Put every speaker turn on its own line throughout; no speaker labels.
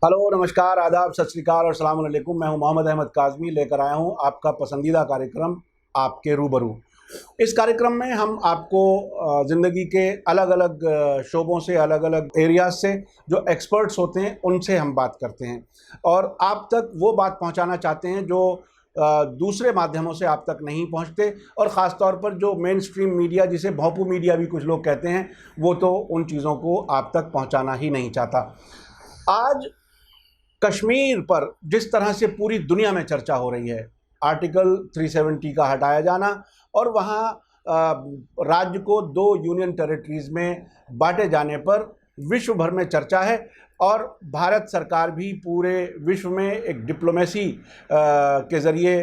Hello, नमस्कार, आदाब, सत श्री अकाल और सलाम अलैकुम। मैं हूं मोहम्मद अहमद काज़मी, लेकर आया हूं आपका पसंदीदा कार्यक्रम आपके रूबरू। इस कार्यक्रम में हम आपको ज़िंदगी के अलग-अलग शोबों से, अलग-अलग एरियाज़ से जो एक्सपर्ट्स होते हैं, उनसे हम बात करते हैं और आप तक वो बात पहुंचाना चाहते हैं जो दूसरे माध्यमों से आप तक नहीं पहुंचते। और ख़ास तौर पर जो मेन स्ट्रीम मीडिया, जिसे भोंपू मीडिया भी कुछ लोग कहते हैं, वो तो उन चीज़ों को आप तक पहुंचाना ही नहीं चाहता। आज कश्मीर पर जिस तरह से पूरी दुनिया में चर्चा हो रही है, आर्टिकल 370 का हटाया जाना और वहाँ राज्य को 2 यूनियन टेरिटरीज़ में बांटे जाने पर विश्व भर में चर्चा है। और भारत सरकार भी पूरे विश्व में एक डिप्लोमेसी के ज़रिए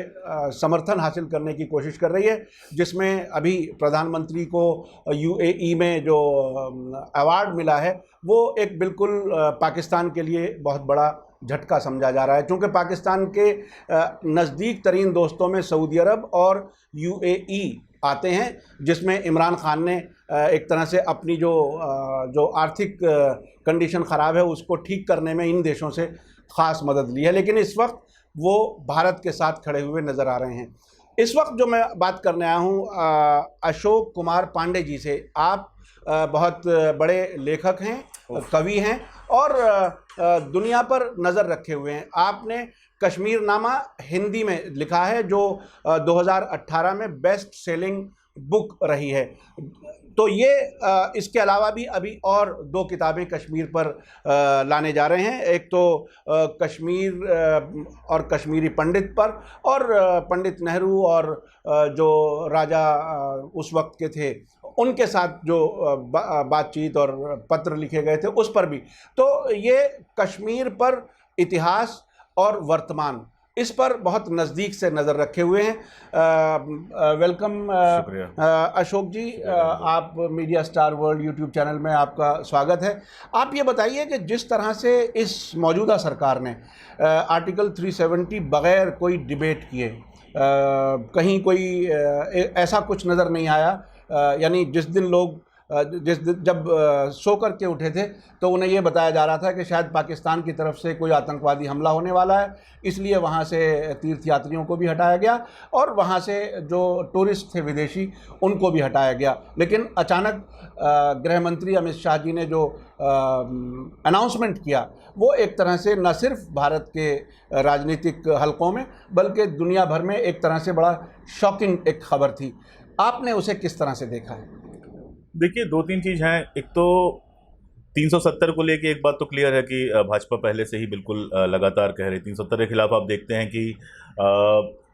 समर्थन हासिल करने की कोशिश कर रही है, जिसमें अभी प्रधानमंत्री को यूएई में जो अवार्ड मिला है, वो एक बिल्कुल पाकिस्तान के लिए बहुत बड़ा झटका समझा जा रहा है, क्योंकि पाकिस्तान के नज़दीक तरीन दोस्तों में सऊदी अरब और यूएई आते हैं, जिसमें इमरान खान ने एक तरह से अपनी जो आर्थिक कंडीशन ख़राब है उसको ठीक करने में इन देशों से ख़ास मदद ली है। लेकिन इस वक्त वो भारत के साथ खड़े हुए नज़र आ रहे हैं। इस वक्त जो मैं बात करने आया हूँ अशोक कुमार पांडे जी से। आप बहुत बड़े लेखक हैं, कवि हैं और दुनिया पर नज़र रखे हुए हैं। आपने कश्मीरनामा हिंदी में लिखा है, जो 2018 में बेस्ट सेलिंग बुक रही है। तो ये इसके अलावा भी अभी और 2 किताबें कश्मीर पर लाने जा रहे हैं। एक तो कश्मीर और कश्मीरी पंडित पर, और पंडित नेहरू और जो राजा उस वक्त के थे उनके साथ जो बातचीत और पत्र लिखे गए थे उस पर भी। तो ये कश्मीर पर इतिहास और वर्तमान, इस पर बहुत नज़दीक से नज़र रखे हुए हैं। वेलकम अशोक जी, आप media star world YouTube channel में आपका स्वागत है। आप ये बताइए कि जिस तरह से इस मौजूदा सरकार ने आर्टिकल 370 बग़ैर कोई डिबेट किए, कहीं कोई ऐसा कुछ नज़र नहीं आया। यानी जिस दिन लोग जब सो कर के उठे थे तो उन्हें ये बताया जा रहा था कि शायद पाकिस्तान की तरफ से कोई आतंकवादी हमला होने वाला है, इसलिए वहाँ से तीर्थयात्रियों को भी हटाया गया और वहाँ से जो टूरिस्ट थे विदेशी उनको भी हटाया गया। लेकिन अचानक गृह मंत्री अमित शाह जी ने जो अनाउंसमेंट किया, वो एक तरह से न सिर्फ भारत के राजनीतिक हलकों में बल्कि दुनिया भर में एक तरह से बड़ा शॉकिंग एक खबर थी। आपने उसे किस तरह से देखा है?
देखिए, 2-3 चीज़ हैं। एक तो 370 को लेके एक बात तो क्लियर है कि भाजपा पहले से ही बिल्कुल लगातार कह रही। 370 के खिलाफ आप देखते हैं कि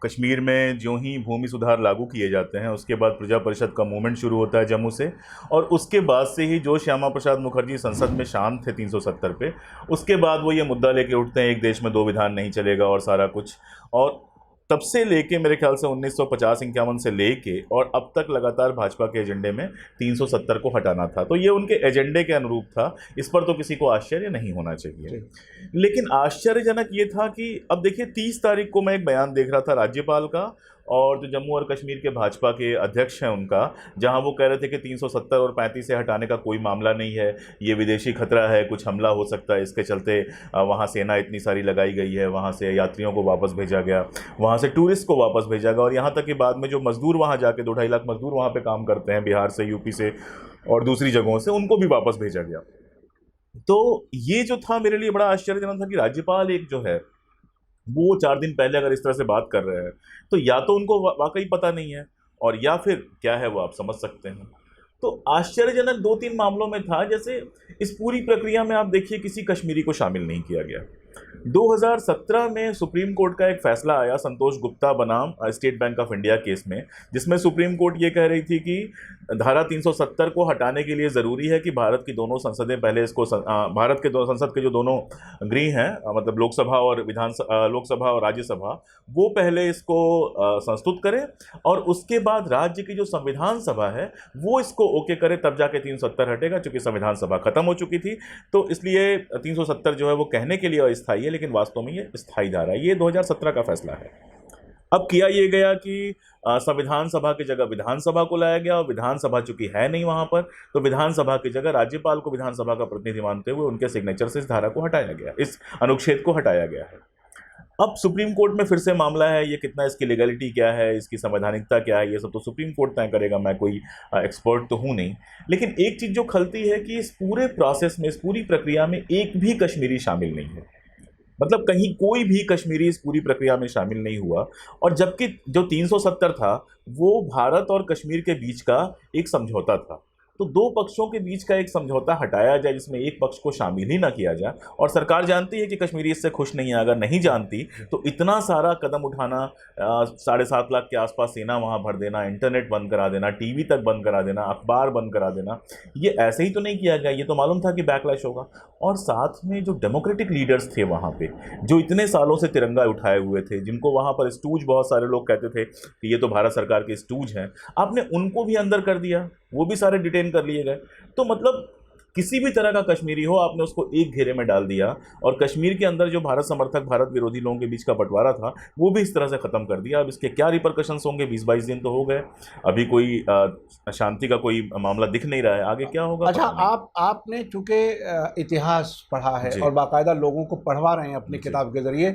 कश्मीर में जो ही भूमि सुधार लागू किए जाते हैं उसके बाद प्रजा परिषद का मूवमेंट शुरू होता है जम्मू से, और उसके बाद से ही जो श्यामा प्रसाद मुखर्जी संसद में शांत थे 370 पे, उसके बाद वो ये मुद्दा लेके उठते हैं एक देश में 2 विधान नहीं चलेगा और सारा कुछ। और तब से लेके मेरे ख्याल से 1950-51 से लेके और अब तक लगातार भाजपा के एजेंडे में 370 को हटाना था। तो ये उनके एजेंडे के अनुरूप था, इस पर तो किसी को आश्चर्य नहीं होना चाहिए। लेकिन आश्चर्यजनक ये था कि अब देखिए 30 तारीख को मैं एक बयान देख रहा था राज्यपाल का और जो जम्मू और कश्मीर के भाजपा के अध्यक्ष हैं उनका, जहां वो कह रहे थे कि 370 और 35 से हटाने का कोई मामला नहीं है, ये विदेशी खतरा है, कुछ हमला हो सकता है, इसके चलते वहां सेना इतनी सारी लगाई गई है, वहां से यात्रियों को वापस भेजा गया, वहां से टूरिस्ट को वापस भेजा गया, और यहाँ तक कि बाद में जो मजदूर वहाँ जाके 2-2.5 लाख मजदूर वहाँ पर काम करते हैं बिहार से, यूपी से और दूसरी जगहों से, उनको भी वापस भेजा गया। तो ये जो था मेरे लिए बड़ा आश्चर्यजनक था कि राज्यपाल एक जो है वो 4 दिन पहले अगर इस तरह से बात कर रहे हैं तो या तो उनको वाकई पता नहीं है, और या फिर क्या है वो आप समझ सकते हैं। तो आश्चर्यजनक 2-3 मामलों में था। जैसे इस पूरी प्रक्रिया में आप देखिए किसी कश्मीरी को शामिल नहीं किया गया। 2017 में सुप्रीम कोर्ट का एक फैसला आया संतोष गुप्ता बनाम state bank of India case में, जिसमें सुप्रीम कोर्ट ये कह रही थी कि धारा 370 को हटाने के लिए ज़रूरी है कि भारत की दोनों संसदें पहले इसको भारत के संसद के जो दोनों गृह हैं, मतलब लोकसभा और राज्यसभा, वो पहले इसको संस्तुत करें और उसके बाद राज्य की जो संविधान सभा है वो इसको ओके करे, तब जाके 370 हटेगा। चूंकि संविधान सभा खत्म हो चुकी थी तो इसलिए 370 जो है वो कहने के लिए अस्थायी है, लेकिन वास्तव में ये स्थायी धारा है। ये 2017 का फैसला है। अब किया ये गया कि संविधान सभा की जगह विधानसभा को लाया गया, और विधानसभा चूंकि है नहीं वहां पर, तो विधानसभा की जगह राज्यपाल को विधानसभा का प्रतिनिधि मानते हुए उनके सिग्नेचर से इस धारा को हटाया गया, इस अनुच्छेद को हटाया गया है। अब सुप्रीम कोर्ट में फिर से मामला है, ये कितना, इसकी लीगलिटी क्या है, इसकी संवैधानिकता क्या है, ये सब तो सुप्रीम कोर्ट तय करेगा, मैं कोई एक्सपर्ट तो हूँ नहीं। लेकिन एक चीज़ जो खलती है कि इस पूरे प्रोसेस में, इस पूरी प्रक्रिया में एक भी कश्मीरी शामिल नहीं है। मतलब कहीं कोई भी कश्मीरी इस पूरी प्रक्रिया में शामिल नहीं हुआ, और जबकि जो 370 था वो भारत और कश्मीर के बीच का एक समझौता था। तो दो पक्षों के बीच का एक समझौता हटाया जाए जिसमें एक पक्ष को शामिल ही ना किया जाए, और सरकार जानती है कि कश्मीरी इससे खुश नहीं है, अगर नहीं जानती तो इतना सारा कदम उठाना, 7.5 लाख के आसपास सेना वहाँ भर देना, इंटरनेट बंद करा देना, टीवी तक बंद करा देना, अखबार बंद करा देना, ये ऐसे ही तो नहीं किया गया, ये तो मालूम था कि बैकलैश होगा। और साथ में जो डेमोक्रेटिक लीडर्स थे वहाँ पे, जो इतने सालों से तिरंगा उठाए हुए थे, जिनको वहाँ पर स्टूज, बहुत सारे लोग कहते थे कि ये तो भारत सरकार के स्टूज हैं, आपने उनको भी अंदर कर दिया, वो भी सारे डिटेन कर लिए गए। तो मतलब किसी भी तरह का कश्मीरी हो, आपने उसको एक घेरे में डाल दिया, और कश्मीर के अंदर जो भारत समर्थक, भारत विरोधी लोगों के बीच का बंटवारा था वो भी इस तरह से ख़त्म कर दिया। अब इसके क्या रिपरकशंस होंगे, 20-22 दिन तो हो गए, अभी कोई शांति का कोई मामला दिख नहीं रहा है, आगे क्या होगा।
अच्छा, आपने चूंकि इतिहास पढ़ा है और बाकायदा लोगों को पढ़वा रहे हैं अपनी किताब के ज़रिए,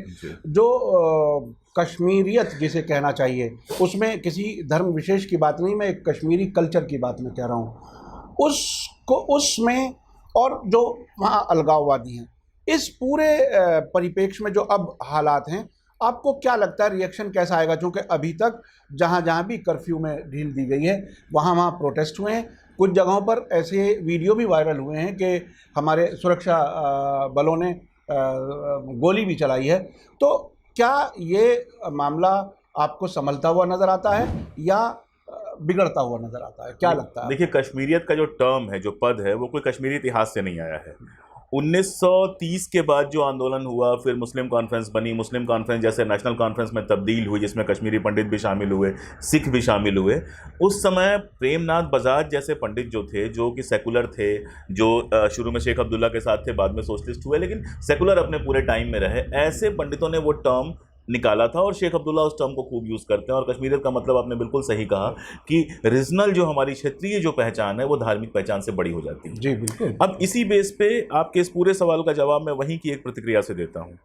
जो कश्मीरियत जिसे कहना चाहिए, उसमें किसी धर्म विशेष की बात नहीं, मैं एक कश्मीरी कल्चर की बात मैं कह रहा हूँ, उसको उसमें, और जो वहाँ अलगाववादी हैं, इस पूरे परिप्रेक्ष्य में जो अब हालात हैं, आपको क्या लगता है रिएक्शन कैसा आएगा? क्योंकि अभी तक जहाँ जहाँ भी कर्फ्यू में ढील दी गई है वहाँ वहाँ प्रोटेस्ट हुए हैं, कुछ जगहों पर ऐसे वीडियो भी वायरल हुए हैं कि हमारे सुरक्षा बलों ने गोली भी चलाई है। तो क्या ये मामला आपको संभलता हुआ नज़र आता है या बिगड़ता हुआ नजर आता है, क्या लगता है?
देखिए, कश्मीरियत का जो टर्म है, जो पद है, वो कोई कश्मीरी इतिहास से नहीं आया है। 1930 के बाद जो आंदोलन हुआ, फिर मुस्लिम कॉन्फ्रेंस बनी, मुस्लिम कॉन्फ्रेंस जैसे नेशनल कॉन्फ्रेंस में तब्दील हुई, जिसमें कश्मीरी पंडित भी शामिल हुए, सिख भी शामिल हुए। उस समय प्रेमनाथ बजाज जैसे पंडित जो थे, जो कि सेकुलर थे, जो शुरू में शेख अब्दुल्ला के साथ थे, बाद में सोशलिस्ट हुए, लेकिन सेकुलर अपने पूरे टाइम में रहे, ऐसे पंडितों ने वो टर्म निकाला था, और शेख अब्दुल्ला उस टर्म को खूब यूज़ करते हैं। और कश्मीरियत का मतलब आपने बिल्कुल सही कहा कि रीजनल, जो हमारी क्षेत्रीय जो पहचान है, वो धार्मिक पहचान से बड़ी हो जाती है।
जी बिल्कुल।
अब इसी बेस पे आपके इस पूरे सवाल का जवाब मैं वहीं की एक प्रतिक्रिया से देता हूँ।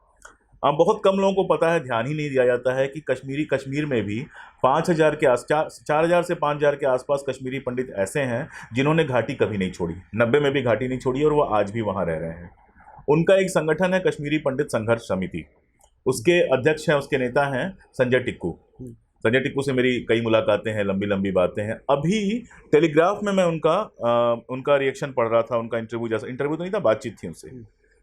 अब बहुत कम लोगों को पता है, ध्यान ही नहीं दिया जाता है कि कश्मीर में भी 5,000 के 4,000 से 5,000 के आसपास कश्मीरी पंडित ऐसे हैं जिन्होंने घाटी कभी नहीं छोड़ी, 90 में भी घाटी नहीं छोड़ी, और वो आज भी वहाँ रह रहे हैं। उनका एक संगठन है कश्मीरी पंडित संघर्ष समिति, उसके अध्यक्ष हैं, उसके नेता हैं संजय टिक्कू। संजय टिक्कू से मेरी कई मुलाकातें हैं, लंबी लंबी बातें हैं। अभी टेलीग्राफ में मैं उनका रिएक्शन पढ़ रहा था, उनका इंटरव्यू, जैसा इंटरव्यू तो नहीं था, बातचीत थी उनसे।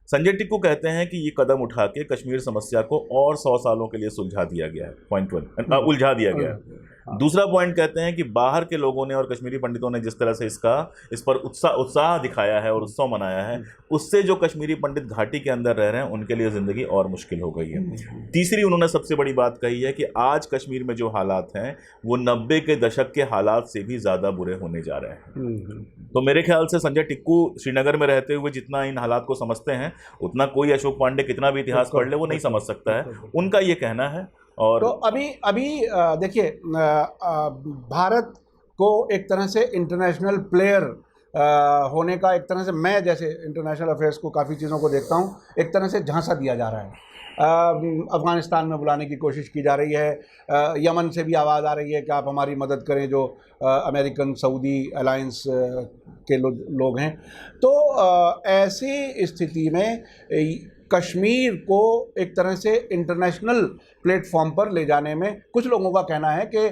संजय टिक्कू कहते हैं कि ये कदम उठा के कश्मीर समस्या को और 100 सालों के लिए सुलझा दिया गया है, पॉइंट 1 उलझा दिया गया है। दूसरा पॉइंट कहते हैं कि बाहर के लोगों ने और कश्मीरी पंडितों ने जिस तरह से इस पर उत्साह दिखाया है और उत्सव मनाया है, उससे जो कश्मीरी पंडित घाटी के अंदर रह रहे हैं उनके लिए ज़िंदगी और मुश्किल हो गई है। तीसरी उन्होंने सबसे बड़ी बात कही है कि आज कश्मीर में जो हालात हैं वो 90 के दशक के हालात से भी ज़्यादा बुरे होने जा रहे हैं। तो मेरे ख्याल से संजय टिक्कू श्रीनगर में रहते हुए जितना इन हालात को समझते हैं, उतना कोई अशोक पांडे कितना भी इतिहास पढ़ ले वो नहीं समझ सकता है, उनका ये कहना है। और
तो अभी देखिए, भारत को एक तरह से इंटरनेशनल प्लेयर होने का, एक तरह से मैं जैसे इंटरनेशनल अफेयर्स को काफ़ी चीज़ों को देखता हूँ, एक तरह से झांसा दिया जा रहा है। अफ़गानिस्तान में बुलाने की कोशिश की जा रही है, यमन से भी आवाज़ आ रही है कि आप हमारी मदद करें, जो अमेरिकन सऊदी अलायंस के लोग हैं। तो ऐसी स्थिति में कश्मीर को एक तरह से इंटरनेशनल प्लेटफॉर्म पर ले जाने में कुछ लोगों का कहना है कि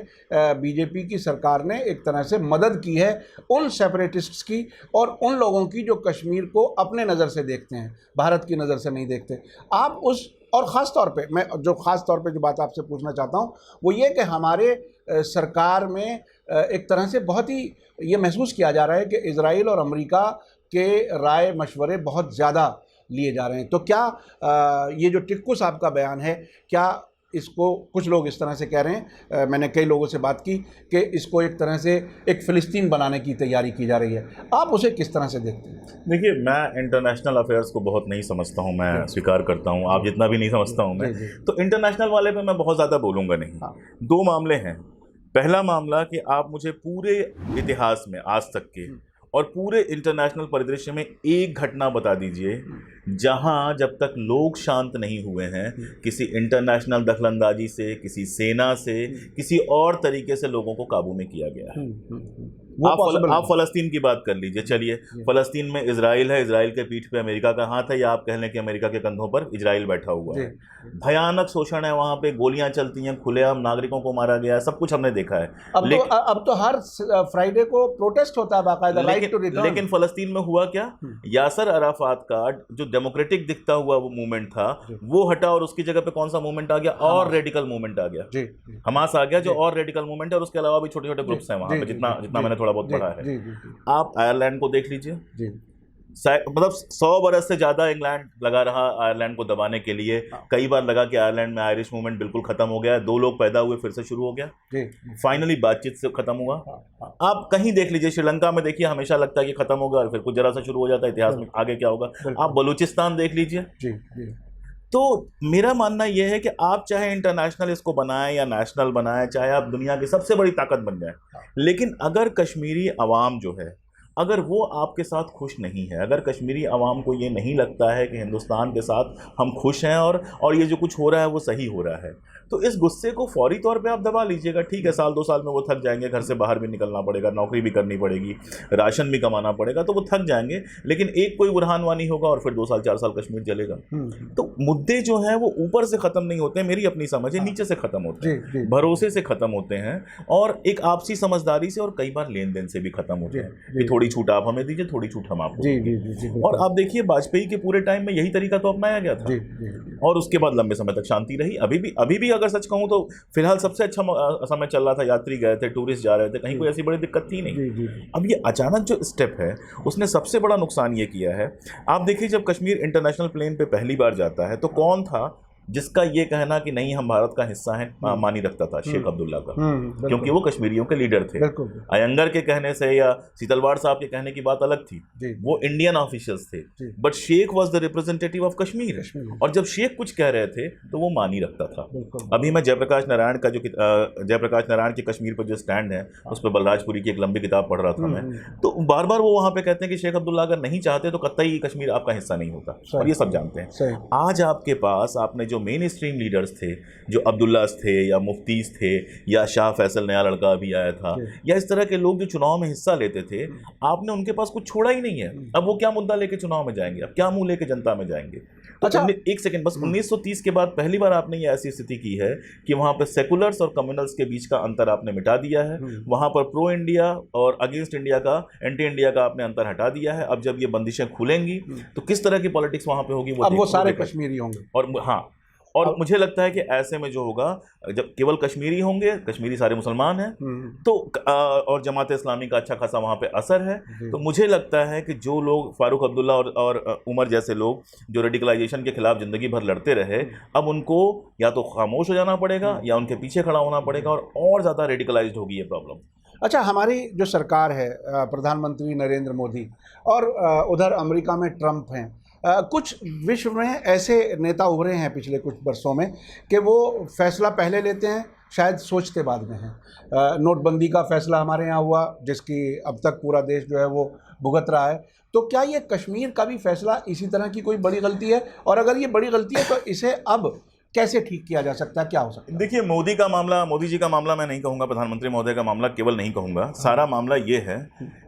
बीजेपी की सरकार ने एक तरह से मदद की है उन सेपरेटिस्ट्स की और उन लोगों की जो कश्मीर को अपने नज़र से देखते हैं, भारत की नज़र से नहीं देखते। आप उस, और ख़ास तौर पे मैं ख़ास तौर पे जो बात आपसे पूछना चाहता हूँ वो ये कि हमारे सरकार में एक तरह से बहुत ही ये महसूस किया जा रहा है कि इजराइल और अमेरिका के राय मशवरे बहुत ज़्यादा लिए जा रहे हैं। तो क्या ये जो टिक्कू साहब का बयान है, क्या इसको कुछ लोग इस तरह से कह रहे हैं, मैंने कई लोगों से बात की कि इसको एक तरह से एक फ़िलिस्तीन बनाने की तैयारी की जा रही है। आप उसे किस तरह से देखते हैं?
देखिए, मैं इंटरनेशनल अफेयर्स को बहुत नहीं समझता हूँ, मैं स्वीकार करता हूँ, आप जितना भी नहीं समझता हूँ मैं, तो इंटरनेशनल वाले पे मैं बहुत ज़्यादा बोलूँगा नहीं।
हाँ।
दो मामले हैं। पहला मामला कि आप मुझे पूरे इतिहास में आज तक के और पूरे इंटरनेशनल परिदृश्य में एक घटना बता दीजिए जहां जब तक लोग शांत नहीं हुए हैं, किसी इंटरनेशनल दखलंदाजी से, किसी सेना से, किसी और तरीके से लोगों को काबू में किया गया है। आप फ़लस्तीन की बात कर लीजिए। चलिए, फ़लस्तीन में इजराइल है, इजराइल के पीठ पे अमेरिका का हाथ है, या आप कह लें कि अमेरिका के कंधों पर इजराइल बैठा हुआ है। भयानक शोषण है वहाँ पे, गोलियां चलती हैं, खुलेआम नागरिकों को मारा गया है, सब कुछ हमने देखा है।
अब तो हर फ्राइडे को प्रोटेस्ट होता है बाकायदा, राइट टू रिटर्न।
लेकिन फ़लस्तीन में हुआ क्या? यासर अराफात का जो डेमोक्रेटिक दिखता हुआ वो मूवमेंट था, वो हटा और उसकी जगह पे कौन सा मूवमेंट आ गया? और रेडिकल मूवमेंट आ गया, हमास आ गया, जो और रेडिकल मूवमेंट है। और उसके अलावा भी छोटे छोटे ग्रुप्स हैं वहाँ पे, जितना मैंने थोड़ा बहुत पढ़ा है। आप आयरलैंड को देख लीजिए, मतलब 100 बरस से ज़्यादा इंग्लैंड लगा रहा आयरलैंड को दबाने के लिए। कई बार लगा कि आयरलैंड में आयरिश मूवमेंट बिल्कुल ख़त्म हो गया है, 2 लोग पैदा हुए, फिर से शुरू हो गया, फाइनली बातचीत से ख़त्म हुआ। आप कहीं देख लीजिए, श्रीलंका में देखिए, हमेशा लगता है कि ख़त्म होगा और फिर कुछ जरा सा शुरू हो जाता है, इतिहास में आगे क्या होगा। आप बलूचिस्तान देख लीजिए। तो मेरा मानना यह है कि आप चाहे इंटरनेशनल इसको बनाएं या नेशनल बनाएं, चाहे आप दुनिया की सबसे बड़ी ताकत बन जाएं, लेकिन अगर कश्मीरी अवाम जो है, अगर वो आपके साथ खुश नहीं है, अगर कश्मीरी अवाम को ये नहीं लगता है कि हिंदुस्तान के साथ हम खुश हैं और ये जो कुछ हो रहा है वो सही हो रहा है, तो इस गुस्से को फौरी तौर पे आप दबा लीजिएगा। ठीक है, साल 2 साल में वो थक जाएंगे, घर से बाहर भी निकलना पड़ेगा, नौकरी भी करनी पड़ेगी, राशन भी कमाना पड़ेगा, तो वो थक जाएंगे। लेकिन एक कोई बुरहान वानी होगा और फिर 2 साल 4 साल कश्मीर चलेगा। तो मुद्दे जो हैं वो ऊपर से ख़त्म नहीं होते हैं, मेरी अपनी समझ है, नीचे से ख़त्म होते हैं, भरोसे से ख़त्म होते हैं, और एक आपसी समझदारी से और कई बार लेन देन से भी ख़त्म होते हैं कि थोड़ी छूट आप हमें दीजिए, थोड़ी छूट हम आपको। और आप देखिए, वाजपेयी के पूरे टाइम में यही तरीका तो अपनाया गया था, और उसके बाद लंबे समय तक शांति रही। अभी भी अगर सच कहूँ तो फिलहाल सबसे अच्छा समय चल रहा था, यात्री गए थे, टूरिस्ट जा रहे थे, कहीं कोई ऐसी बड़ी दिक्कत थी नहीं। अब ये अचानक जो स्टेप है उसने सबसे बड़ा नुकसान ये किया है। आप देखिए, जब कश्मीर इंटरनेशनल प्लेन पे पहली बार जाता है तो कौन था जिसका ये कहना कि नहीं हम भारत का हिस्सा हैं मानी रखता था? शेख अब्दुल्ला का, क्योंकि वो कश्मीरियों के लीडर थे। अयंगर के कहने से या सीतलवाड़ साहब के कहने की बात अलग थी, वो इंडियन ऑफिशियल्स थे, but Sheikh was the representative of Kashmir, और जब शेख कुछ कह रहे थे तो वो मानी रखता था। अभी मैं जयप्रकाश नारायण का जो जयप्रकाश नारायण के कश्मीर पर जो स्टैंड है उस पर बलराजपुरी की एक लंबी किताब पढ़ रहा था मैं, तो बार बार वो वहाँ पे कहते हैं कि शेख अब्दुल्ला अगर नहीं चाहते तो कतई कश्मीर आपका हिस्सा नहीं होता, और ये सब जानते हैं। आज आपके पास आपने जो मेन स्ट्रीम लीडर्स थे, जो अब्दुल्लास थे या मुफ्तीस थे या शाह फैसल नया लड़का अभी आया था, या इस तरह के लोग जो चुनाव में हिस्सा लेते थे, आपने उनके पास कुछ छोड़ा ही नहीं है। अब वो क्या मुद्दा लेके चुनाव में जाएंगे? अब क्या मुंह लेके जनता में जाएंगे? तो अच्छा, एक सेकंड बस, 1930 के बाद पहली बार आपने ये ऐसी स्थिति की है कि वहाँ पर सेकुलर्स और कम्युनल्स के बीच का अंतर आपने मिटा दिया है। वहाँ पर प्रो इंडिया और अगेंस्ट इंडिया का, एंटी इंडिया का आपने अंतर हटा दिया है। अब जब ये बंदिशें खुलेंगी तो किस तरह की पॉलिटिक्स वहाँ पे होगी, वो
सारे कश्मीरी होंगे।
और हाँ, और मुझे लगता है कि ऐसे में जो होगा, जब केवल कश्मीरी होंगे, कश्मीरी सारे मुसलमान हैं, तो और जमात इस्लामी का अच्छा खासा वहाँ पे असर है, तो मुझे लगता है कि जो लोग फारूक अब्दुल्ला और उमर जैसे लोग जो रेडिकलाइजेशन के खिलाफ ज़िंदगी भर लड़ते रहे, अब उनको या तो खामोश हो जाना पड़ेगा या उनके पीछे खड़ा होना पड़ेगा, और ज़्यादा रेडिकलाइज्ड होगी ये प्रॉब्लम।
अच्छा, हमारी जो सरकार है, प्रधानमंत्री नरेंद्र मोदी, और उधर अमेरिका में ट्रंप हैं, कुछ विश्व में ऐसे नेता उभरे हैं पिछले कुछ वर्षों में कि वो फैसला पहले लेते हैं, शायद सोचते बाद में हैं। नोटबंदी का फैसला हमारे यहाँ हुआ, जिसकी अब तक पूरा देश जो है वो भुगत रहा है। तो क्या ये कश्मीर का भी फैसला इसी तरह की कोई बड़ी गलती है? और अगर ये बड़ी गलती है तो इसे अब कैसे ठीक किया जा सकता है, क्या हो सकता है?
देखिए, मोदी जी का मामला मैं नहीं कहूँगा, प्रधानमंत्री महोदय का मामला केवल नहीं कहूँगा। सारा मामला ये है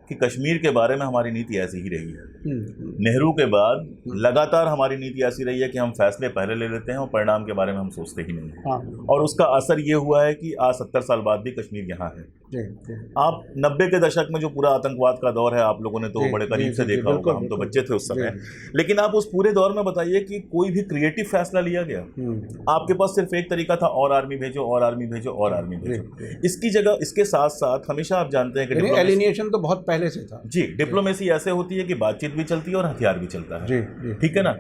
कि कश्मीर के बारे में हमारी नीति ऐसी ही रही है। नेहरू के बाद लगातार हमारी नीति ऐसी रही है कि हम फैसले पहले ले लेते हैं और परिणाम के बारे में हम सोचते ही नहीं हैं। और उसका असर ये हुआ है कि आज 70 साल बाद भी कश्मीर यहाँ है। आप 90 के दशक में जो पूरा आतंकवाद का दौर है, आप लोगों ने तो बड़े करीब से देखा होगा, हम तो बच्चे थे उस समय, लेकिन आप उस पूरे दौर में बताइए कि कोई भी क्रिएटिव फैसला लिया गया? आपके पास सिर्फ एक तरीका था, और आर्मी भेजो, और आर्मी भेजो, और आर्मी भेजो। इसकी जगह, इसके साथ साथ हमेशा आप जानते हैं कि
एलिनिएशन तो बहुत पहले से था।
जी, डिप्लोमेसी ऐसे होती है कि बातचीत भी चलती है और हथियार भी चलता है।
जी, जी,
ठीक है ना।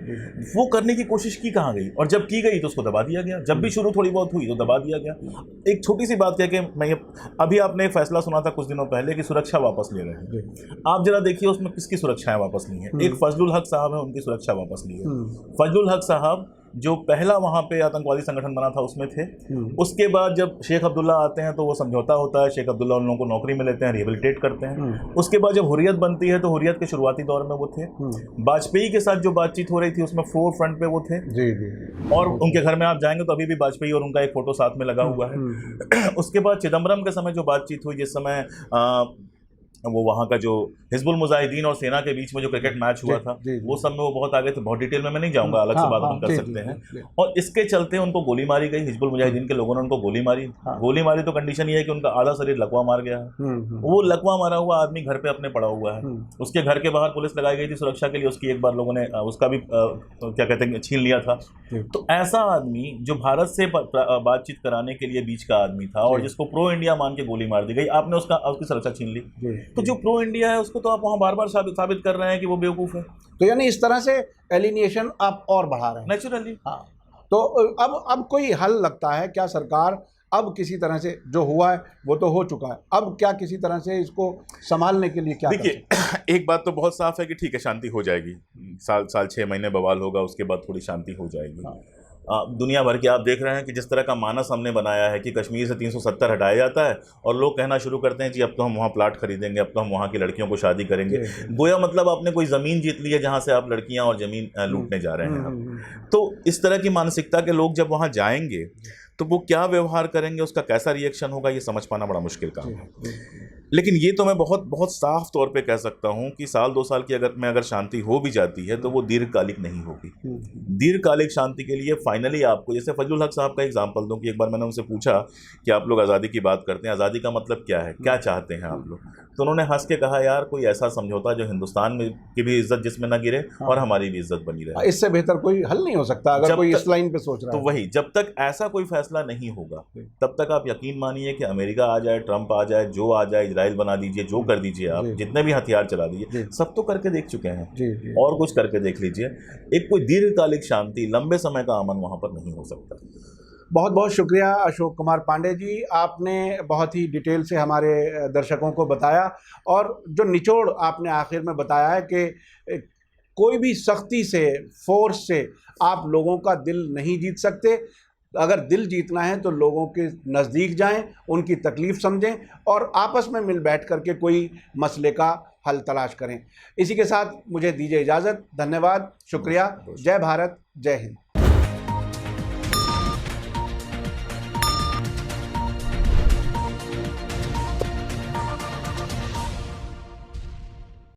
वो करने की कोशिश की कहाँ गई, और जब की गई तो उसको दबा दिया गया। जब भी शुरू थोड़ी बहुत हुई तो दबा दिया गया। एक छोटी सी बात कह के मैं ये, अभी आपने एक फैसला सुना था कुछ दिनों पहले कि सुरक्षा वापस ले रहे हैं। आप जरा देखिए उसमें किसकी सुरक्षाएं वापस ली हैं। एक फजलुल हक साहब है, उनकी सुरक्षा वापस ली है। फजलुल हक साहब जो पहला वहाँ पे आतंकवादी संगठन बना था उसमें थे। उसके बाद जब शेख अब्दुल्ला आते हैं तो वो समझौता होता है, शेख अब्दुल्ला उन लोगों को नौकरी में लेते हैं, रिहेबिलिटेट करते हैं। उसके बाद जब हुर्रियत बनती है तो हुर्रियत के शुरुआती दौर में वो थे। वाजपेयी के साथ जो बातचीत हो रही थी उसमें फोर फ्रंट पे वो थे।
जी, जी।
और उनके घर में आप जाएंगे तो अभी भी वाजपेयी और उनका एक फोटो साथ में लगा हुआ है। उसके बाद चिदम्बरम के समय जो बातचीत हुई, जिस समय वो वहाँ का जो हिजबुल मुजाहिदीन और सेना के बीच में जो क्रिकेट मैच हुआ था, वो सब में वो बहुत आगे थे। बहुत डिटेल में मैं नहीं जाऊंगा, अलग से बात हम कर सकते हैं। और इसके चलते उनको गोली मारी गई, हिजबुल मुजाहिदीन के लोगों ने उनको गोली मारी। गोली मारी तो कंडीशन ये है कि उनका आधा शरीर लकवा मार गया है। वो लकवा मारा हुआ आदमी घर पे अपने पड़ा हुआ है। उसके घर के बाहर पुलिस लगाई गई थी सुरक्षा के लिए, उसकी एक बार लोगों ने उसका भी क्या कहते हैं छीन लिया था। तो ऐसा आदमी जो भारत से बातचीत कराने के लिए बीच का आदमी था और जिसको प्रो इंडिया मान के गोली मार दी गई, आपने उसकी सुरक्षा छीन ली। तो जो प्रो इंडिया है उसको तो आप वहां बार बार साबित कर रहे हैं कि वो बेवकूफ है।
तो यानी इस तरह से एलिनिएशन आप और बढ़ा रहे हैं
नेचुरली।
हाँ। तो अब कोई हल लगता है क्या? सरकार अब किसी तरह से, जो हुआ है वो तो हो चुका है, अब क्या किसी तरह से इसको संभालने के लिए क्या?
देखिए, एक बात तो बहुत साफ है कि ठीक है, शांति हो जाएगी, साल 6 महीने बवाल होगा, उसके बाद थोड़ी शांति हो जाएगी। हाँ। दुनिया भर के आप देख रहे हैं कि जिस तरह का मानस हमने बनाया है कि कश्मीर से 370 हटाया जाता है और लोग कहना शुरू करते हैं कि अब तो हम वहाँ प्लाट खरीदेंगे, अब तो हम वहाँ की लड़कियों को शादी करेंगे। गोया मतलब आपने कोई ज़मीन जीत ली है जहाँ से आप लड़कियाँ और ज़मीन लूटने जा रहे हैं। तो इस तरह की मानसिकता के लोग जब वहाँ जाएंगे तो वो क्या व्यवहार करेंगे, उसका कैसा रिएक्शन होगा, ये समझ पाना बड़ा मुश्किल काम है। लेकिन ये तो मैं बहुत बहुत साफ तौर पे कह सकता हूँ कि साल 2 साल की अगर शांति हो भी जाती है तो वो दीर्घकालिक नहीं होगी। दीर्घकालिक शांति के लिए फाइनली आपको, जैसे फजलुल हक साहब का एग्जांपल दूं कि एक बार मैंने उनसे पूछा कि आप लोग आज़ादी की बात करते हैं, आज़ादी का मतलब क्या है, क्या चाहते हैं आप लोग? तो उन्होंने हंस के कहा, यार कोई ऐसा समझौता जो हिंदुस्तान में की भी इज्जत जिसमें न गिरे और हमारी भी इज्जत बनी रहे।
इससे बेहतर कोई हल नहीं हो सकता अगर कोई इस लाइन पे सोच रहा है।
तो वही, जब तक ऐसा कोई फैसला नहीं होगा तब तक आप यकीन मानिए कि अमेरिका आ जाए, ट्रंप आ जाए, जो आ जाए, इजराइल बना दीजिए, जो कर दीजिए, आप जितने भी हथियार चला दीजिए, सब तो करके देख चुके हैं। और कुछ करके देख लीजिए, एक कोई दीर्घकालिक शांति, लंबे समय का अमन वहां पर नहीं हो सकता।
बहुत बहुत शुक्रिया अशोक कुमार पांडे जी, आपने बहुत ही डिटेल से हमारे दर्शकों को बताया और जो निचोड़ आपने आखिर में बताया है कि कोई भी सख्ती से, फोर्स से आप लोगों का दिल नहीं जीत सकते। अगर दिल जीतना है तो लोगों के नज़दीक जाएं, उनकी तकलीफ़ समझें और आपस में मिल बैठ करके कोई मसले का हल तलाश करें। इसी के साथ मुझे दीजिए इजाज़त। धन्यवाद, शुक्रिया। जय भारत, जय हिंद।